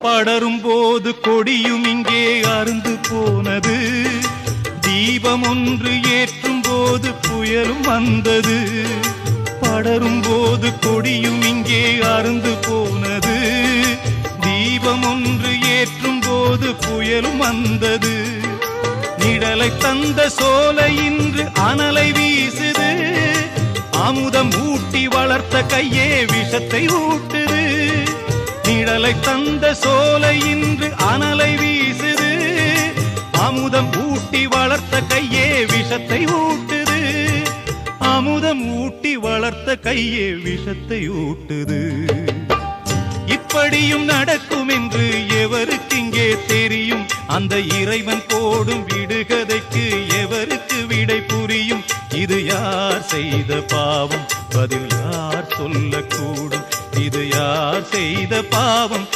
படரும் போது கொடியும் இங்கே அருந்து போனது. தீபம் ஒன்று ஏற்றும் போது புயலும் வந்தது. படரும் போது கொடியும் இங்கே அருந்து போனது. தீபம் ஒன்று ஏற்றும் போது புயலும் வந்தது. நிழலை தந்த சோலை இன்று அனலை வீசுது. அமுதம் ஊட்டி வளர்த்த கையே விஷத்தை ஊட்டுது. நிழலை தந்த சோலை இன்று அனலை வீசுது. அமுதம் ஊட்டி வளர்த்த கையே விஷத்தை ஊட்டுது. அமுதம் ஊட்டி வளர்த்த கையே விஷத்தை ஊட்டுது. இப்படியும் நடக்கும் என்று எவருக்கு இங்கே தெரியும்? அந்த இறைவன் போடும் விடுகதைக்கு எவருக்கு விடை புரியும்? இது யார் செய்த பாவம்? பதில் யார் சொல்லக்கூடும்? இது யார் செய்த பாவம்?